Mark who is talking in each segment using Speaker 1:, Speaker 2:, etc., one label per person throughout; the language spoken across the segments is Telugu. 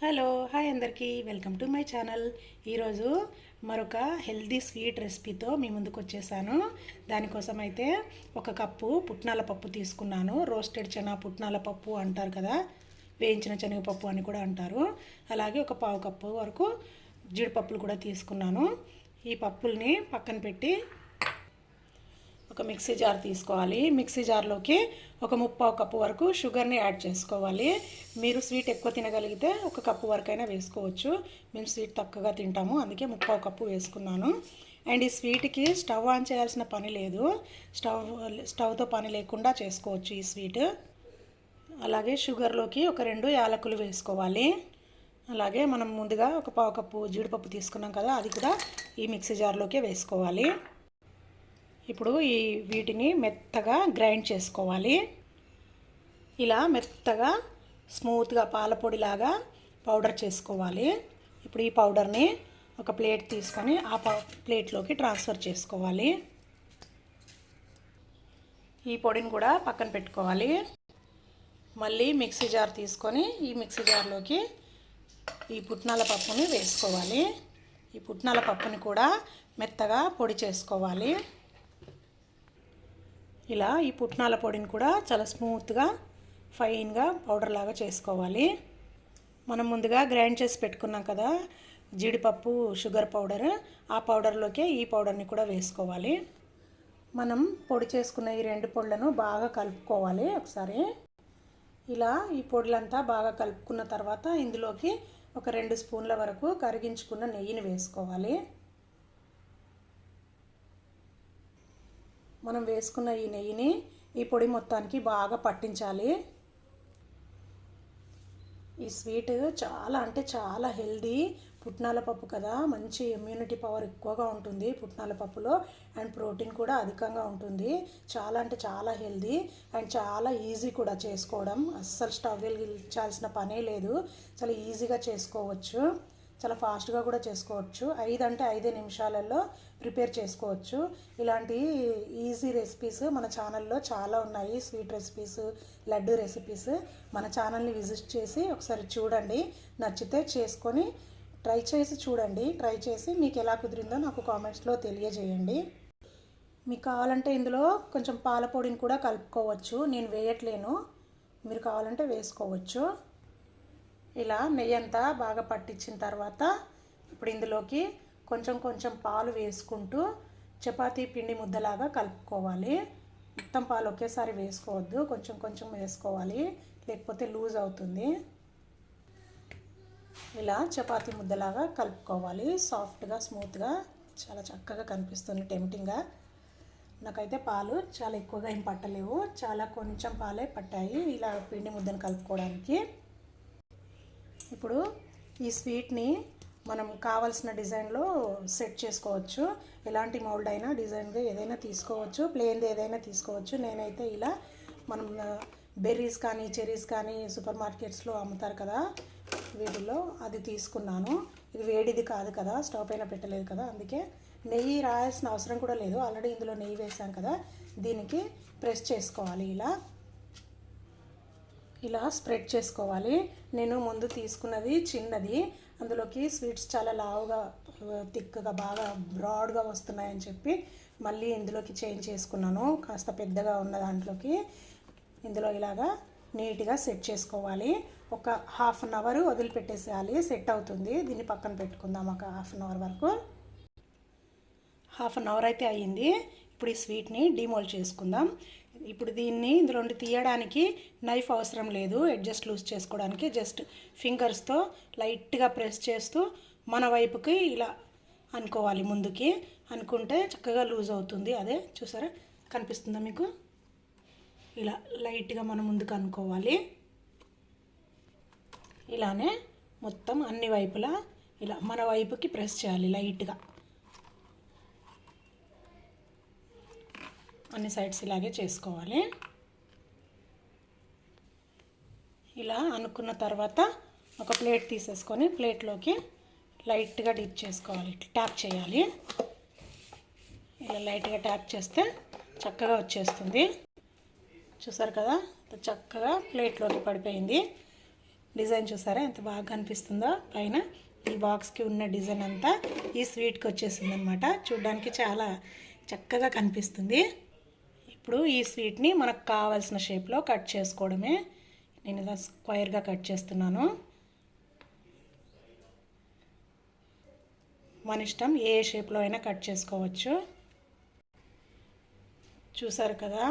Speaker 1: హలో హాయ్ అందరికీ వెల్కమ్ టు మై ఛానల్. ఈరోజు మరొక హెల్దీ స్వీట్ రెసిపీతో మీ ముందుకు వచ్చేసాను. దానికోసం అయితే ఒక కప్పు పుట్నాల పప్పు తీసుకున్నాను. రోస్టెడ్ పుట్నాల పప్పు అంటారు కదా, వేయించిన శనగపప్పు అని కూడా అంటారు. అలాగే ఒక పావు కప్పు వరకు జీడిపప్పులు కూడా తీసుకున్నాను. ఈ పప్పుల్ని పక్కన పెట్టి ఒక మిక్సీ జార్ తీసుకోవాలి. మిక్సీ జార్లోకి ఒక ముప్పావు కప్పు వరకు షుగర్ని యాడ్ చేసుకోవాలి. మీరు స్వీట్ ఎక్కువ తినగలిగితే ఒక కప్పు వరకైనా వేసుకోవచ్చు. మేము స్వీట్ తక్కువగా తింటాము, అందుకే ముప్పావు కప్పు వేసుకున్నాను. అండ్ ఈ స్వీట్కి స్టవ్ ఆన్ చేయాల్సిన పని లేదు, స్టవ్తో పని లేకుండా చేసుకోవచ్చు ఈ స్వీట్. అలాగే షుగర్లోకి ఒక 2 యాలకులు వేసుకోవాలి. అలాగే మనం ముందుగా ఒక పావు కప్పు జీడిపప్పు తీసుకున్నాం కదా, అది కూడా ఈ మిక్సీ జార్లోకి వేసుకోవాలి. ఇప్పుడు వీటిని మెత్తగా గ్రైండ్ చేసుకోవాలి. ఇలా మెత్తగా స్మూత్గా పాలపొడిలాగా పౌడర్ చేసుకోవాలి. ఇప్పుడు ఈ పౌడర్ని ఒక ప్లేట్ తీసుకొని ఆ ప్లేట్లోకి ట్రాన్స్ఫర్ చేసుకోవాలి. ఈ పొడిని కూడా పక్కన పెట్టుకోవాలి. మళ్ళీ మిక్సీ జార్ తీసుకొని ఈ మిక్సీ జార్లోకి ఈ పుట్నాల పప్పుని వేసుకోవాలి. ఈ పుట్నాల పప్పుని కూడా మెత్తగా పొడి చేసుకోవాలి. ఇలా ఈ పుట్నాల పొడిని కూడా చాలా స్మూత్గా ఫైన్గా పౌడర్ లాగా చేసుకోవాలి. మనం ముందుగా గ్రైండ్ చేసి పెట్టుకున్నాం కదా జీడిపప్పు షుగర్ పౌడర్, ఆ పౌడర్లోకే ఈ పౌడర్ని కూడా వేసుకోవాలి. మనం పొడి చేసుకున్న ఈ 2 పొడులను బాగా కలుపుకోవాలి ఒకసారి. ఇలా ఈ పొడులంతా బాగా కలుపుకున్న తర్వాత ఇందులోకి ఒక 2 స్పూన్ల వరకు కరిగించుకున్న నెయ్యిని వేసుకోవాలి. మనం వేసుకున్న ఈ నెయ్యిని ఈ పొడి మొత్తానికి బాగా పట్టించాలి. ఈ స్వీట్ చాలా అంటే చాలా హెల్దీ. పుట్నాల పప్పు కదా, మంచి ఇమ్యూనిటీ పవర్ ఎక్కువగా ఉంటుంది పుట్నాల పప్పులో. అండ్ ప్రోటీన్ కూడా అధికంగా ఉంటుంది. చాలా అంటే చాలా హెల్దీ అండ్ చాలా ఈజీ కూడా చేసుకోవడం. అస్సలు స్టవ్ వెలిగించాల్సిన పనే లేదు, చాలా ఈజీగా చేసుకోవచ్చు. చాలా ఫాస్ట్గా కూడా చేసుకోవచ్చు. 5 అంటే 5 నిమిషాలలో ప్రిపేర్ చేసుకోవచ్చు. ఇలాంటి ఈజీ రెసిపీస్ మన ఛానల్లో చాలా ఉన్నాయి. Sweet recipes, laddu recipes. మన ఛానల్ని విజిట్ చేసి ఒకసారి చూడండి. నచ్చితే చేసుకొని ట్రై చేసి చూడండి. ట్రై చేసి మీకు ఎలా కుదిరిందో నాకు కామెంట్స్లో తెలియజేయండి. మీకు కావాలంటే ఇందులో కొంచెం పాల పొడిని కూడా కలుపుకోవచ్చు. నేను వేయట్లేను, మీరు కావాలంటే వేసుకోవచ్చు. ఇలా నెయ్యి అంతా బాగా పట్టించిన తర్వాత ఇప్పుడు ఇందులోకి కొంచెం కొంచెం పాలు వేసుకుంటూ చపాతీ పిండి ముద్దలాగా కలుపుకోవాలి. మొత్తం పాలు ఒకేసారి వేసుకోవద్దు, కొంచెం కొంచెం వేసుకోవాలి, లేకపోతే లూజ్ అవుతుంది. ఇలా చపాతీ ముద్దలాగా కలుపుకోవాలి. సాఫ్ట్గా స్మూత్గా చాలా చక్కగా కనిపిస్తుంది టెంప్టింగ్గా. నాకైతే పాలు చాలా ఎక్కువగా ఏం పట్టలేవు, చాలా కొంచెం పాలే పట్టాయి ఇలా పిండి ముద్దను కలుపుకోవడానికి. ఇప్పుడు ఈ స్వీట్ని మనం కావాల్సిన డిజైన్లో సెట్ చేసుకోవచ్చు. ఎలాంటి మౌల్డ్ అయినా డిజైన్గా ఏదైనా తీసుకోవచ్చు, ప్లెయిన్ది ఏదైనా తీసుకోవచ్చు. నేనైతే ఇలా మనం బెర్రీస్ కానీ చెర్రీస్ కానీ సూపర్ మార్కెట్స్లో అమ్ముతారు కదా, వీటిల్లో అది తీసుకున్నాను. ఇది వేడిది కాదు కదా, స్టవ్ పైన పెట్టలేదు కదా, అందుకే నెయ్యి రాయాల్సిన అవసరం కూడా లేదు. ఆల్రెడీ ఇందులో నెయ్యి వేసాం కదా, దీనికి ప్రెస్ చేసుకోవాలి. ఇలా స్ప్రెడ్ చేసుకోవాలి. నేను ముందు తీసుకున్నది చిన్నది, అందులోకి స్వీట్స్ చాలా లావుగా థిక్గా బాగా బ్రాడ్గా వస్తున్నాయని చెప్పి మళ్ళీ ఇందులోకి చేంజ్ చేసుకున్నాను. కాస్త పెద్దగా ఉన్న దాంట్లోకి ఇందులో ఇలాగా నీట్గా సెట్ చేసుకోవాలి. ఒక 1/2 అవర్ వదిలిపెట్టేసేయాలి, సెట్ అవుతుంది. దీన్ని పక్కన పెట్టుకుందాం ఒక 1/2 అవర్ వరకు. 1/2 అవర్ అయితే అయ్యింది. ఇప్పుడు ఈ స్వీట్ని డిమోల్డ్ చేసుకుందాం. ఇప్పుడు దీన్ని ఇందులో తీయడానికి నైఫ్ అవసరం లేదు, అడ్జస్ట్ లూజ్ చేసుకోవడానికి జస్ట్ ఫింగర్స్తో లైట్గా ప్రెస్ చేస్తూ మన వైపుకి ఇలా అనుకోవాలి. ముందుకి అనుకుంటే చక్కగా లూజ్ అవుతుంది. అదే చూసారా, కనిపిస్తుందా మీకు? ఇలా లైట్గా మన ముందుకు అనుకోవాలి. ఇలానే మొత్తం అన్ని వైపులా ఇలా మన వైపుకి ప్రెస్ చేయాలి లైట్గా. అన్ని సైడ్స్ ఇలాగే చేసుకోవాలి. ఇలా అనుకున్న తర్వాత ఒక ప్లేట్ తీసేసుకొని ప్లేట్లోకి లైట్గా డిప్ చేసుకోవాలి, ట్యాప్ చేయాలి. ఇలా లైట్గా ట్యాప్ చేస్తే చక్కగా వచ్చేస్తుంది. చూసారు కదా, చక్కగా ప్లేట్లోకి పడిపోయింది. డిజైన్ చూసారా ఎంత బాగా కనిపిస్తుందో పైన. ఈ బాక్స్కి ఉన్న డిజైన్ అంతా ఈ స్వీట్కి వచ్చేసింది అనమాట. చూడ్డానికి చాలా చక్కగా కనిపిస్తుంది. ఇప్పుడు ఈ స్వీట్ని మనకు కావాల్సిన షేప్లో కట్ చేసుకోవడమే. నేను ఇలా స్క్వేర్గా కట్ చేస్తున్నాను. మన ఇష్టం, ఏ షేప్లో అయినా కట్ చేసుకోవచ్చు. చూసారు కదా,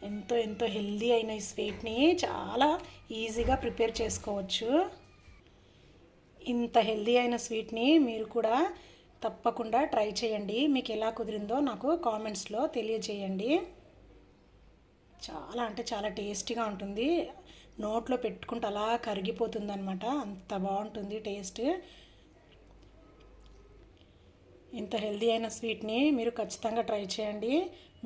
Speaker 1: ఎంతో ఎంతో హెల్దీ అయిన ఈ స్వీట్ని చాలా ఈజీగా ప్రిపేర్ చేసుకోవచ్చు. ఇంత హెల్దీ అయిన స్వీట్ని మీరు కూడా తప్పకుండా ట్రై చేయండి. మీకు ఎలా కుదిరిందో నాకు కామెంట్స్లో తెలియజేయండి. చాలా అంటే చాలా టేస్టీగా ఉంటుంది. నోట్లో పెట్టుకుంటే అలా కరిగిపోతుంది అనమాట, అంత బాగుంటుంది టేస్ట్. ఇంత హెల్దీ అయిన స్వీట్ని మీరు ఖచ్చితంగా ట్రై చేయండి.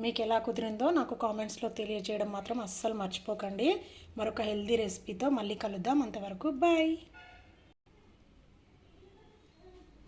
Speaker 1: మీకు ఎలా కుదిరిందో నాకు కామెంట్స్లో తెలియజేయడం మాత్రం అస్సలు మర్చిపోకండి. మరొక హెల్దీ రెసిపీతో మళ్ళీ కలుద్దాం. అంతవరకు బాయ్.